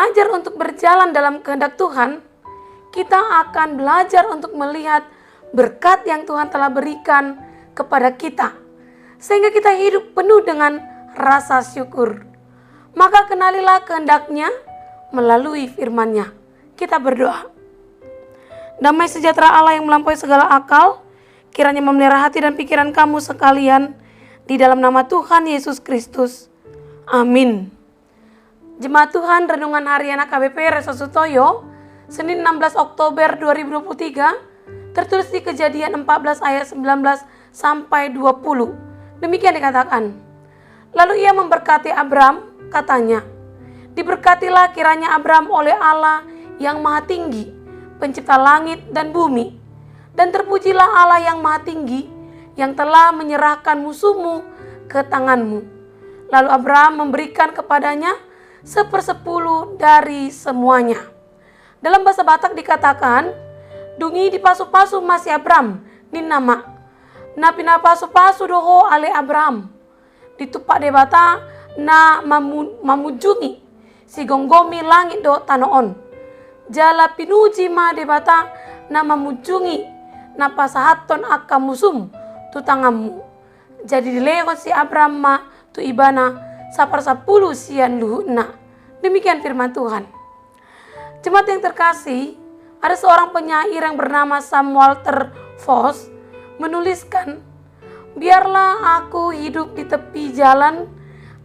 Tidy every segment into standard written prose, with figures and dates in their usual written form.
belajar untuk berjalan dalam kehendak Tuhan, kita akan belajar untuk melihat berkat yang Tuhan telah berikan kepada kita, sehingga kita hidup penuh dengan rasa syukur. Maka kenalilah kehendak-Nya melalui firman-Nya. Kita berdoa. Damai sejahtera Allah yang melampaui segala akal, kiranya memelihara hati dan pikiran kamu sekalian, di dalam nama Tuhan Yesus Kristus. Amin. Jemaat Tuhan, Renungan Harian AKBP Reso Sutoyo, Senin 16 Oktober 2023, tertulis di Kejadian 14 ayat 19 sampai 20. Demikian dikatakan. Lalu ia memberkati Abram, katanya, diberkatilah kiranya Abram oleh Allah yang Maha Tinggi, pencipta langit dan bumi, dan terpujilah Allah yang Maha Tinggi, yang telah menyerahkan musuhmu ke tanganmu. Lalu Abram memberikan kepadanya 1/10 dari semuanya. Dalam bahasa Batak dikatakan, dungi di pasu-pasu masih Abram, ni nama. Napi na pasu-pasu doho ale Abram. Ditupak debata na mamujungi si gonggomi langit do tanoon. Jala pinuji ma debata na mamujungi na pasahaton akka musum tu tanganmu. Jadi dileho si Abram ma tu ibana 1/10 sian luhutna. Demikian firman Tuhan. Jemaat yang terkasih, ada seorang penyair yang bernama Sam Walter Foss menuliskan, biarlah aku hidup di tepi jalan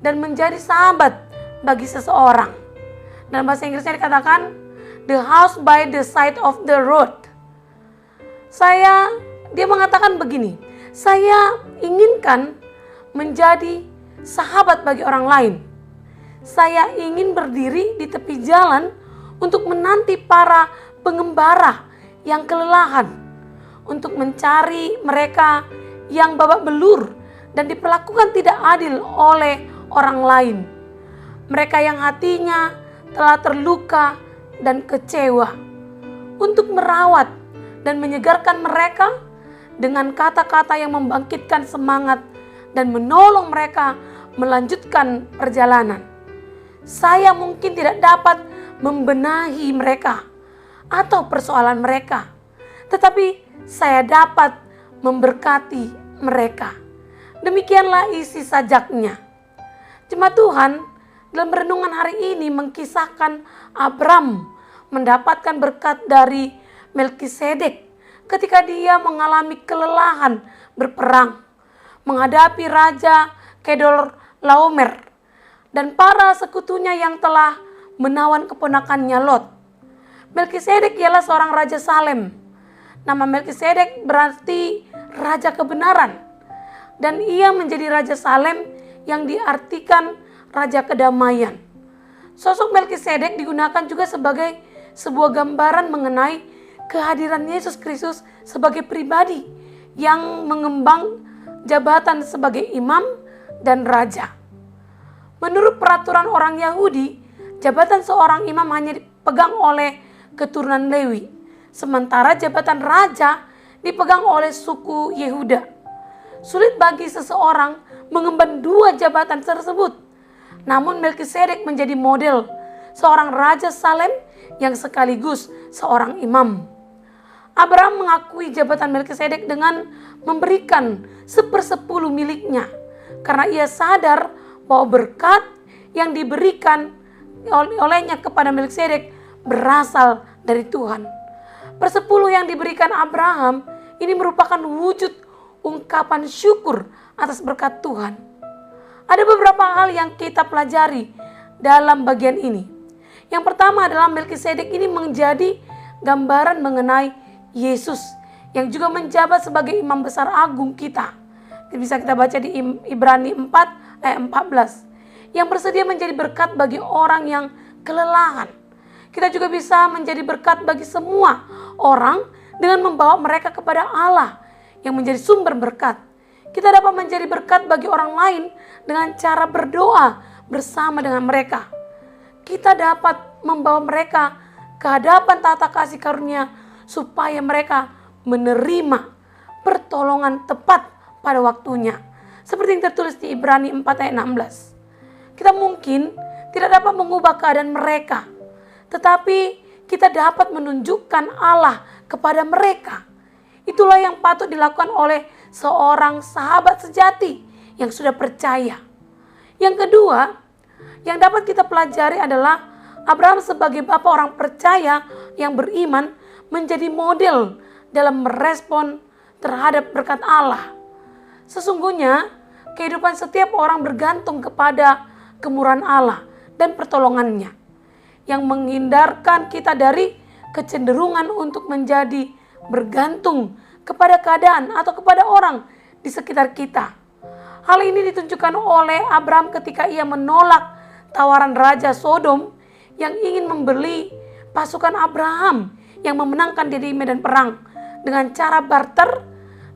dan menjadi sahabat bagi seseorang. Dalam bahasa Inggrisnya dikatakan, the house by the side of the road. Dia mengatakan begini, saya inginkan menjadi sahabat bagi orang lain. Saya ingin berdiri di tepi jalan untuk menanti para pengembara yang kelelahan, untuk mencari mereka yang babak belur dan diperlakukan tidak adil oleh orang lain. Mereka yang hatinya telah terluka dan kecewa, untuk merawat dan menyegarkan mereka dengan kata-kata yang membangkitkan semangat dan menolong mereka melanjutkan perjalanan. Saya mungkin tidak dapat membenahi mereka atau persoalan mereka, tetapi saya dapat memberkati mereka. Demikianlah isi sajaknya. Jemaat Tuhan, dalam renungan hari ini mengkisahkan Abram mendapatkan berkat dari Melkisedek ketika dia mengalami kelelahan berperang, menghadapi Raja Kedorlaomer dan para sekutunya yang telah menawan keponakannya Lot. Melkisedek ialah seorang Raja Salem. Nama Melkisedek berarti Raja Kebenaran. Dan ia menjadi Raja Salem yang diartikan Raja Kedamaian. Sosok Melkisedek digunakan juga sebagai sebuah gambaran mengenai kehadiran Yesus Kristus sebagai pribadi yang mengemban jabatan sebagai imam dan raja. Menurut peraturan orang Yahudi, jabatan seorang imam hanya dipegang oleh keturunan Lewi, sementara jabatan raja dipegang oleh suku Yehuda. Sulit bagi seseorang mengemban dua jabatan tersebut. Namun Melkisedek menjadi model seorang Raja Salem yang sekaligus seorang imam. Abraham mengakui jabatan Melkisedek dengan memberikan 1/10 miliknya, karena ia sadar bahwa berkat yang diberikan olehnya kepada Melkisedek berasal dari Tuhan. 1/10 yang diberikan Abraham ini merupakan wujud ungkapan syukur atas berkat Tuhan. Ada beberapa hal yang kita pelajari dalam bagian ini. Yang pertama adalah Melkisedek ini menjadi gambaran mengenai Yesus yang juga menjabat sebagai imam besar agung kita. Bisa kita baca di Ibrani 4 ayat 14. Yang bersedia menjadi berkat bagi orang yang kelelahan. Kita juga bisa menjadi berkat bagi semua orang dengan membawa mereka kepada Allah yang menjadi sumber berkat. Kita dapat menjadi berkat bagi orang lain dengan cara berdoa bersama dengan mereka. Kita dapat membawa mereka ke hadapan tata kasih karunia supaya mereka menerima pertolongan tepat pada waktunya. Seperti yang tertulis di Ibrani 4 ayat 16. Kita mungkin tidak dapat mengubah keadaan mereka, tetapi kita dapat menunjukkan Allah kepada mereka. Itulah yang patut dilakukan oleh seorang sahabat sejati yang sudah percaya. Yang kedua, yang dapat kita pelajari adalah Abraham sebagai bapa orang percaya yang beriman menjadi model dalam merespon terhadap berkat Allah. Sesungguhnya kehidupan setiap orang bergantung kepada kemurahan Allah dan pertolongannya, yang menghindarkan kita dari kecenderungan untuk menjadi bergantung kepada keadaan atau kepada orang di sekitar kita. Hal ini ditunjukkan oleh Abraham ketika ia menolak tawaran Raja Sodom yang ingin membeli pasukan Abraham yang memenangkan di medan perang dengan cara barter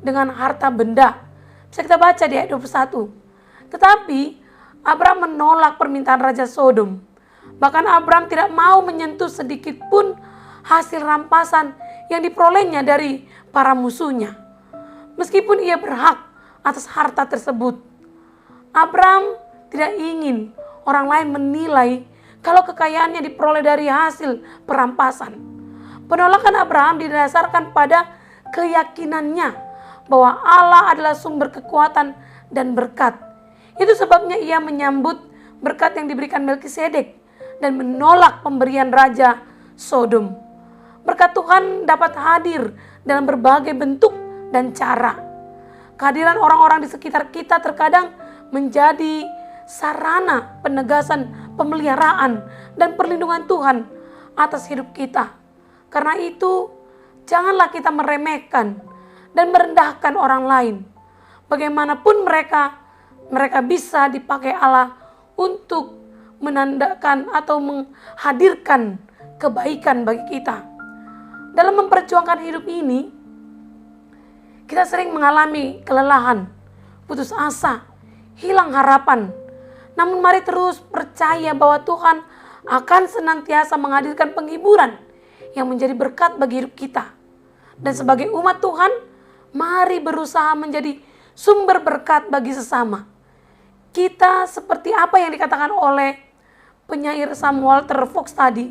dengan harta benda. Bisa kita baca di ayat 21. Tetapi Abraham menolak permintaan Raja Sodom. Bahkan Abraham tidak mau menyentuh sedikit pun hasil rampasan yang diperolehnya dari para musuhnya. Meskipun ia berhak atas harta tersebut. Abraham tidak ingin orang lain menilai kalau kekayaannya diperoleh dari hasil perampasan. Penolakan Abraham didasarkan pada keyakinannya bahwa Allah adalah sumber kekuatan dan berkat. Itu sebabnya ia menyambut berkat yang diberikan Melkisedek dan menolak pemberian Raja Sodom. Berkat Tuhan dapat hadir dalam berbagai bentuk dan cara. Kehadiran orang-orang di sekitar kita terkadang menjadi sarana penegasan pemeliharaan dan perlindungan Tuhan atas hidup kita. Karena itu, janganlah kita meremehkan dan merendahkan orang lain. Bagaimanapun mereka bisa dipakai Allah untuk menandakan atau menghadirkan kebaikan bagi kita. Dalam memperjuangkan hidup ini, kita sering mengalami kelelahan, putus asa, hilang harapan. Namun mari terus percaya bahwa Tuhan akan senantiasa menghadirkan penghiburan yang menjadi berkat bagi hidup kita. Dan sebagai umat Tuhan, mari berusaha menjadi sumber berkat bagi sesama. Kita seperti apa yang dikatakan oleh penyair Sam Walter Fox tadi.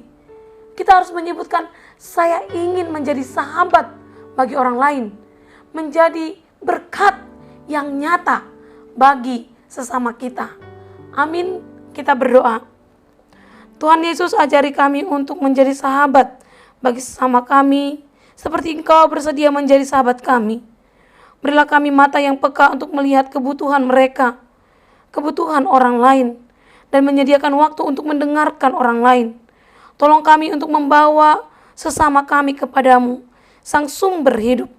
Kita harus menyebutkan, saya ingin menjadi sahabat bagi orang lain. Menjadi berkat yang nyata bagi sesama kita. Amin, kita berdoa. Tuhan Yesus, ajari kami untuk menjadi sahabat bagi sesama kami, seperti Engkau bersedia menjadi sahabat kami. Berilah kami mata yang peka untuk melihat kebutuhan mereka, kebutuhan orang lain, dan menyediakan waktu untuk mendengarkan orang lain. Tolong kami untuk membawa sesama kami kepadamu, Sang Sumber hidup.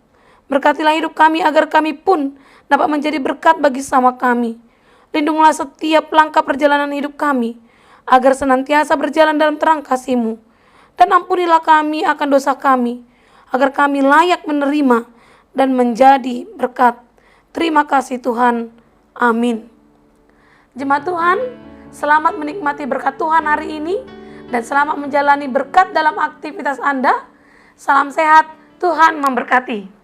Berkatilah hidup kami agar kami pun dapat menjadi berkat bagi sesama kami. Lindungilah setiap langkah perjalanan hidup kami, agar senantiasa berjalan dalam terang kasih-Mu. Dan ampunilah kami akan dosa kami, agar kami layak menerima dan menjadi berkat. Terima kasih Tuhan. Amin. Jemaat Tuhan, selamat menikmati berkat Tuhan hari ini. Dan selamat menjalani berkat dalam aktivitas Anda. Salam sehat, Tuhan memberkati.